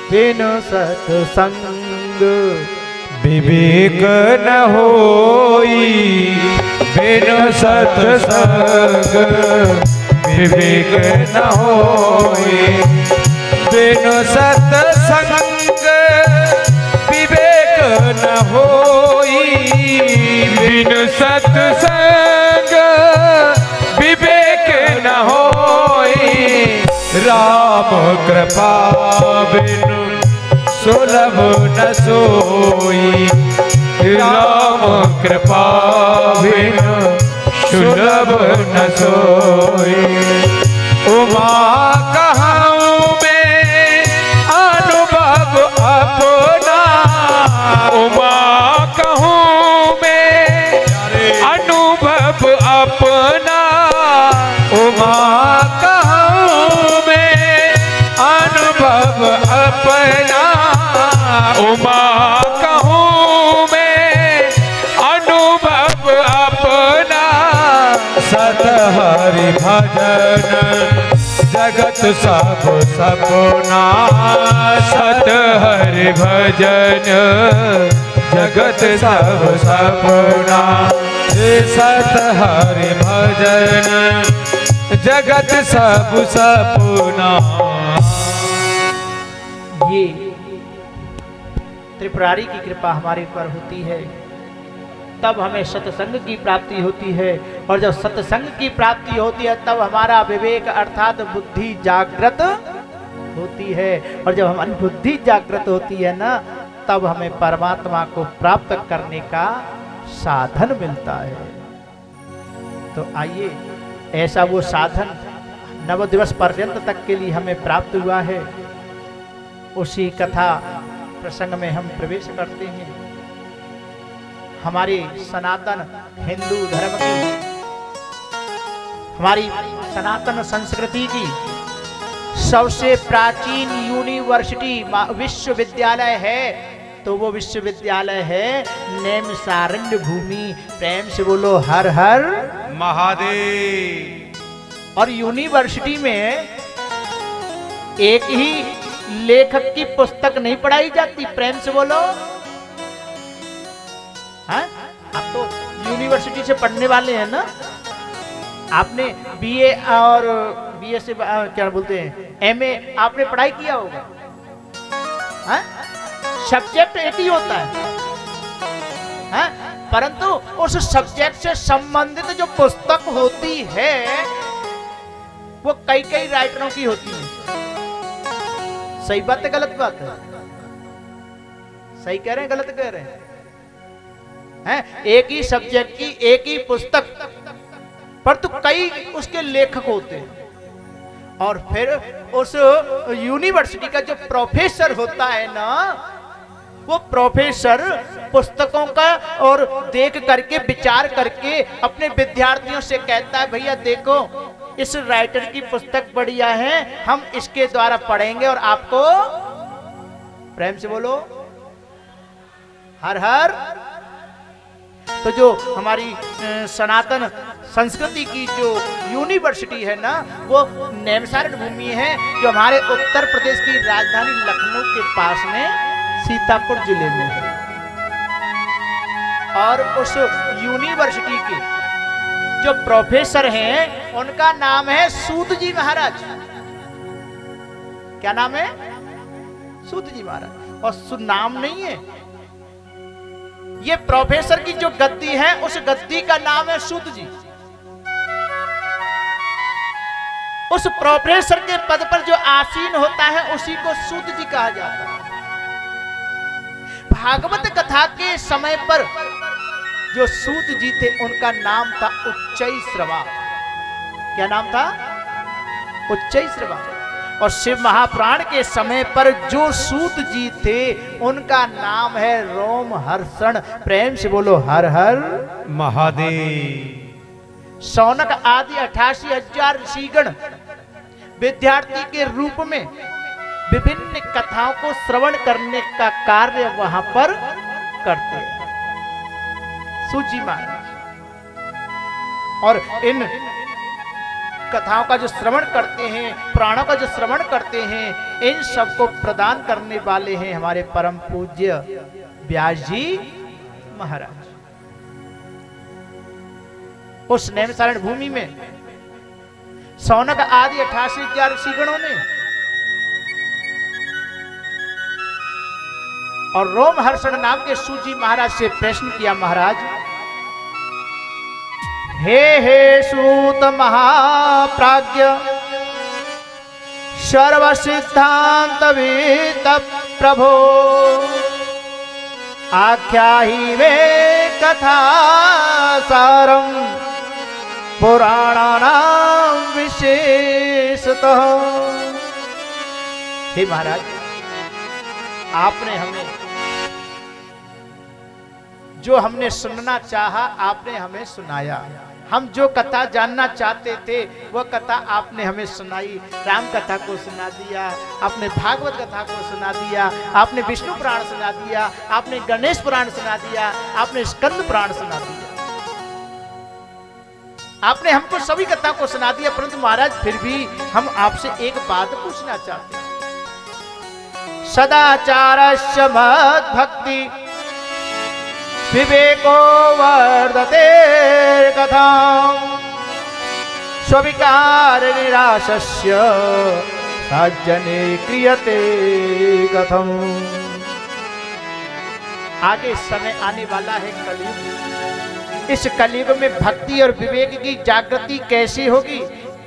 बिनु सत्संग विवेक न होई, बिनु सत्संग विवेक न होई, बिनु सत्संग विवेक न होई, बिनु सत्संग विवेक न होई। राम कृपा बिनु सुलभ न सोई, राम कृपा बिनु सुलभ न सोई। उमा कहूँ मैं अनुभव अपना, उमा कहूँ मैं अनुभव अपना, उमा कहूँ मैं अनुभव अपना, उमा कहूँ मैं अनुभव अपना। सत हरि भजन जगत सब सपना, सत हरि भजन जगत सब सपना, सत हरि भजन जगत सब सपना। ये त्रिपुरारी की कृपा हमारे ऊपर होती है, तब हमें सत्संग की प्राप्ति होती है, और जब सत्संग की प्राप्ति होती है तब हमारा विवेक अर्थात बुद्धि जागृत होती है, और जब हमारी बुद्धि जागृत होती है ना, तब हमें परमात्मा को प्राप्त करने का साधन मिलता है। तो आइए, ऐसा वो साधन 9 दिवस पर्यंत तक के लिए हमें प्राप्त हुआ है, उसी कथा प्रसंग में हम प्रवेश करते हैं। हमारे सनातन हिंदू धर्म की, हमारी सनातन संस्कृति की सबसे प्राचीन यूनिवर्सिटी विश्वविद्यालय है, तो वो विश्वविद्यालय है नैमिषारण्य भूमि। प्रेम से बोलो हर हर महादेव। और यूनिवर्सिटी में एक ही लेखक की पुस्तक नहीं पढ़ाई जाती, प्रेम से बोलो। हाँ? आप तो यूनिवर्सिटी से पढ़ने वाले हैं ना, आपने बीए और बीए से क्या बोलते हैं एमए आपने पढ़ाई किया होगा। हाँ? सब्जेक्ट एक ही होता है, हाँ? परंतु उस सब्जेक्ट से संबंधित जो पुस्तक होती है वो कई कई राइटरों की होती है। सही बात है गलत बात है? सही कह रहे हैं गलत कह रहे हैं? हैं? एक ही सब्जेक्ट की एक ही पुस्तक पर तो कई उसके लेखक होते हैं, और फिर उस यूनिवर्सिटी का जो प्रोफेसर होता है ना, वो प्रोफेसर पुस्तकों का और देख करके विचार करके अपने विद्यार्थियों से कहता है, भैया देखो इस राइटर की पुस्तक बढ़िया है, हम इसके द्वारा पढ़ेंगे और आपको, प्रेम से बोलो हर हर। तो जो हमारी सनातन संस्कृति की जो यूनिवर्सिटी है ना, वो नैमिषारण्य भूमि है, जो हमारे उत्तर प्रदेश की राजधानी लखनऊ के पास में सीतापुर जिले में है। और उस यूनिवर्सिटी के जो प्रोफेसर हैं उनका नाम है सूत जी महाराज। क्या नाम है? सूत जी महाराज। और नाम नहीं है, ये प्रोफेसर की जो गद्दी है उस गद्दी का नाम है सूत जी। उस प्रोफेसर के पद पर जो आसीन होता है उसी को सूत जी कहा जाता है। भागवत कथा के समय पर जो सूत जी थे उनका नाम था उच्चैश्रवा। क्या नाम था? उच्चैश्रवा। और शिव महापुराण के समय पर जो सूत जी थे उनका नाम है रोमहर्षण। प्रेम से बोलो हर हर महादेव। शौनक आदि 88,000 ऋषिगण विद्यार्थी के रूप में विभिन्न कथाओं को श्रवण करने का कार्य वहां पर करते हैं सूत जी महाराज। और इन कथाओं का जो श्रवण करते हैं, पुराणों का जो श्रवण करते हैं, इन सबको प्रदान करने वाले हैं हमारे परम पूज्य व्यास जी महाराज। उस नैमिषारण्य भूमि में सौनक आदि 88 ऋषिगणों ने और रोमहर्षण नाम के सूजी महाराज से प्रश्न किया, महाराज हे सूत महाप्राज्ञ सर्व सिद्धांत वेद प्रभो आख्याहि वे कथा सारम पुराणानां विशेषतः। हे महाराज, आपने हमें जो हमने सुनना चाहा आपने हमें सुनाया। हम जो कथा जानना चाहते थे वह कथा आपने हमें सुनाई। राम कथा को सुना दिया, आपने भागवत कथा को सुना दिया, आपने विष्णु पुराण सुना दिया, आपने गणेश पुराण सुना दिया, आपने स्कंद पुराण सुना दिया, आपने हमको सभी कथा को सुना दिया। परंतु महाराज फिर भी हम आपसे एक बात पूछना चाहते हैं। सदाचारस्य मद्भक्ति विवेको वर्धते कथा स्विकार निराशस्य सज्जने क्रियते कथम। आगे समय आने वाला है कलयुग। इस कलयुग में भक्ति और विवेक की जागृति कैसे होगी?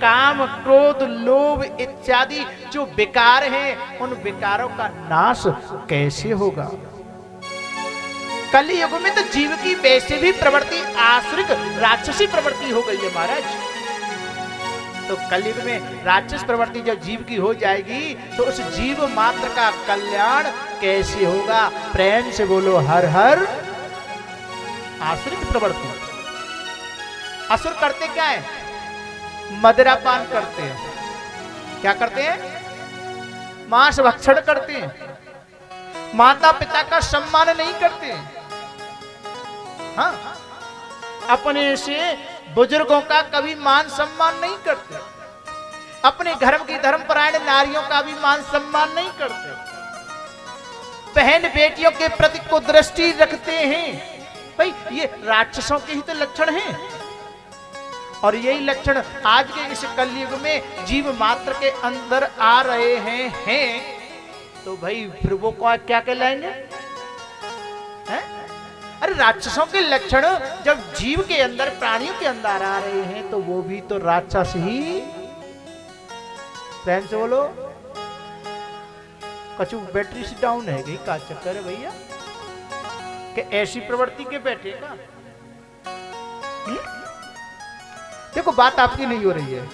काम, क्रोध, लोभ इत्यादि जो विकार हैं, उन विकारों का नाश कैसे होगा? कलयुग में तो जीव की वैसे भी प्रवृत्ति आसुरिक राक्षसी प्रवृत्ति हो गई है महाराज। तो कलयुग में राक्षस प्रवृत्ति जब जीव की हो जाएगी तो उस जीव मात्र का कल्याण कैसे होगा? प्रेम से बोलो हर हर। आसुरिक प्रवृत्ति, असुर करते क्या है? मदिरापान करते हैं। क्या करते हैं? मांस भक्षण करते हैं, माता पिता का सम्मान नहीं करते। हाँ, अपने से बुजुर्गों का कभी मान सम्मान नहीं करते, अपने धर्म की धर्मपरायण नारियों का भी मान सम्मान नहीं करते, बहन बेटियों के प्रति को दृष्टि रखते हैं। भाई ये राक्षसों के ही तो लक्षण हैं। और यही लक्षण आज के इस कलयुग में जीव मात्र के अंदर आ रहे हैं। तो भाई फिर वो क्या कहलाएंगे? हैं? अरे राक्षसों के लक्षण जब जीव के अंदर, प्राणियों के अंदर आ रहे हैं तो वो भी तो राक्षस ही। प्रेम से बोलो। कछु बैटरी से डाउन है गई, का चक्कर है भैया? कि ऐसी प्रवृत्ति के बैठे का? देखो बात आपकी नहीं हो रही है,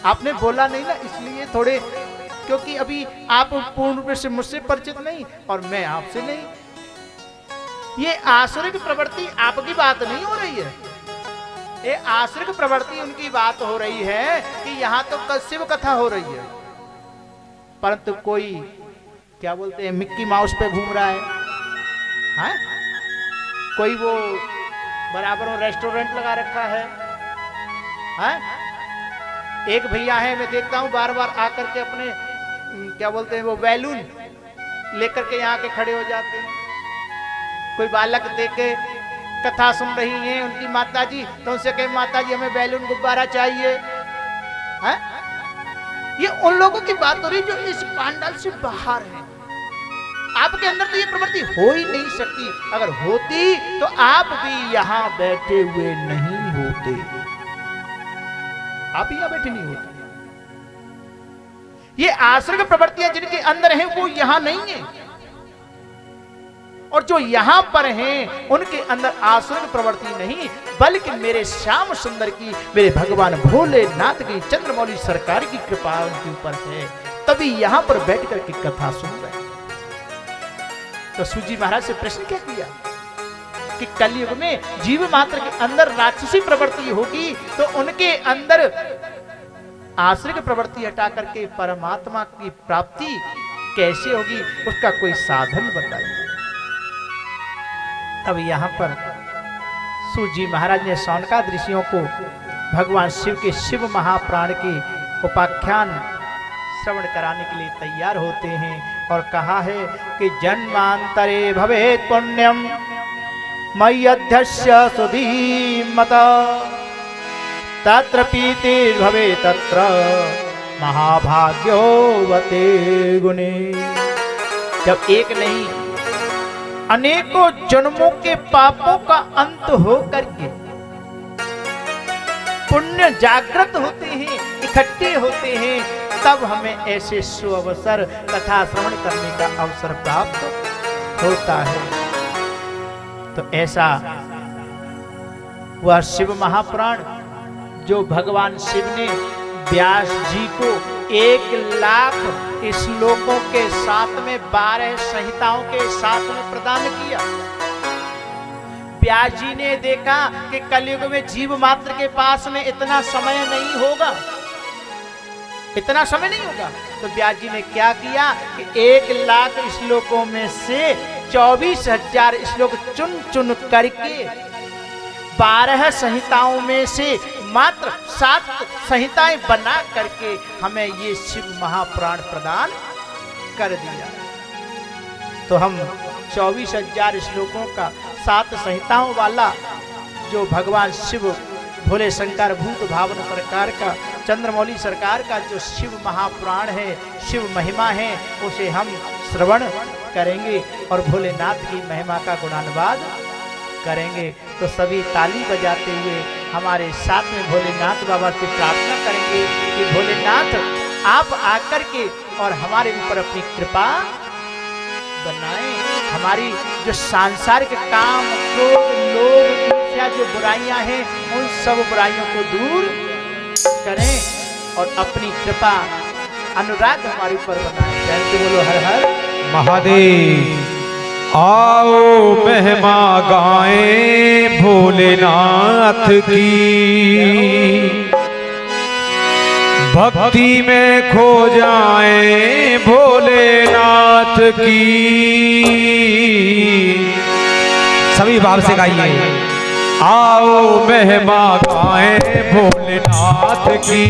आपने बोला नहीं ना, इसलिए थोड़े, क्योंकि अभी आप पूर्ण रूप से मुझसे परिचित नहीं और मैं आपसे नहीं। ये आसुरिक प्रवृत्ति आपकी बात नहीं हो रही है, ये आसुरिक प्रवृत्ति उनकी बात हो रही है कि यहाँ तो शिव कथा हो रही है, परंतु कोई क्या बोलते हैं मिक्की माउस पे घूम रहा है? कोई वो बराबर में रेस्टोरेंट लगा रखा है। एक भैया है, मैं देखता हूँ बार बार आकर के अपने क्या बोलते हैं वो बैलून लेकर के यहाँ के खड़े हो जाते हैं। कोई बालक देख के कथा सुन रही हैं उनकी माताजी, तो उनसे कहे माताजी हमें बैलून गुब्बारा चाहिए। है? ये उन लोगों की बात हो रही जो इस पांडाल से बाहर है। आपके अंदर तो ये प्रवृत्ति हो ही नहीं सकती। अगर होती तो आप भी यहाँ बैठे हुए नहीं होते, आप यहाँ बैठे नहीं होते। ये आश्रय प्रवृत्तियां जिनके अंदर हैं वो यहां नहीं है, और जो यहां पर हैं उनके अंदर आश्रय प्रवृत्ति नहीं, बल्कि मेरे श्याम सुंदर की, मेरे भगवान भोलेनाथ की, चंद्रमौली सरकार की कृपा उनके ऊपर है, तभी यहां पर बैठ करके कथा सुन रहे हैं। तो सूजी महाराज से प्रश्न क्या किया कि कलयुग में जीव मात्र के अंदर राक्षसी प्रवृत्ति होगी तो उनके अंदर आश्रय प्रवृत्ति हटा करके परमात्मा की प्राप्ति कैसे होगी, उसका कोई साधन बताइए। तब यहां पर सूजी महाराज ने शौनकादि ऋषियों को भगवान शिव के शिव महाप्राण की उपाख्यान श्रवण कराने के लिए तैयार होते हैं और कहा है कि जन्मांतरे भवेत् पुण्यम मय्यध्यस्य सुधीमत तत्र पीतिर् भवेत् तत्र महाभाग्योवते गुणे। जब एक नहीं अनेकों जन्मों के पापों का अंत हो करके पुण्य जागृत होते हैं, इकट्ठे होते हैं, तब हमें ऐसे सुअवसर कथा श्रवण करने का अवसर प्राप्त होता है। तो ऐसा वह शिव महापुराण जो भगवान शिव ने व्यास जी को 1,00,000 श्लोकों के साथ में 12 संहिताओं के साथ में प्रदान किया। व्यास जी ने देखा कि कलयुग में जीव मात्र के पास में इतना समय नहीं होगा, इतना समय नहीं होगा। तो व्यास जी ने क्या किया कि 1,00,000 श्लोकों में से 24,000 श्लोक चुन चुन करके 12 संहिताओं में से मात्र 7 संहिताएं बना करके हमें ये शिव महापुराण प्रदान कर दिया। तो हम 24,000 श्लोकों का 7 संहिताओं वाला जो भगवान शिव भोले शंकर भूत भावन प्रकार का चंद्रमौली सरकार का जो शिव महापुराण है, शिव महिमा है, उसे हम श्रवण करेंगे और भोलेनाथ की महिमा का गुणानुवाद करेंगे। तो सभी ताली बजाते हुए हमारे साथ में भोलेनाथ बाबा से प्रार्थना करेंगे कि भोलेनाथ आप आकर के और हमारे ऊपर अपनी कृपा बनाएं। हमारी जो सांसारिक काम, क्रोध, लोभ, ईर्ष्या जो बुराइयां हैं, उन सब बुराइयों को दूर करें और अपनी कृपा अनुराग हमारे ऊपर बनाएं। जय बोलो हर हर महादेव। आओ महिमा गाएं भोलेनाथ की, भक्ति में खो जाएं भोलेनाथ की। सभी भाव से गाइए। आओ महिमा गाएं भोलेनाथ की,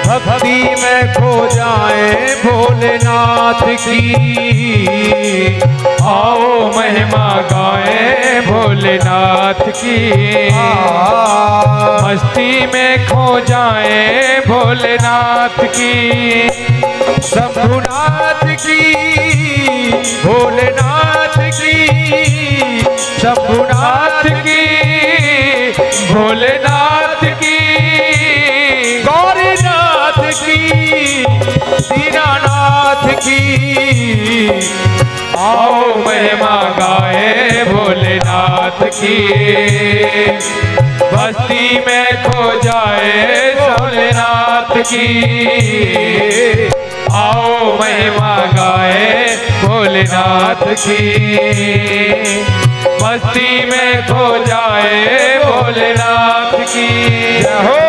भक्ति में खो जाए भोलेनाथ की। आओ महिमा गाए भोलेनाथ की, मस्ती में खो जाए भोलेनाथ की। शंभुनाथ की, भोलेनाथ की, शंभुनाथ की, भोलेनाथ की, गौरीनाथ की, दीनानाथ की। आओ महिमा गाए भोलेनाथ की, बस्ती में खो जाए भोलेनाथ की। आओ महिमा गाए भोलेनाथ की, बस्ती में खो जाए भोलेनाथ की। जय हो।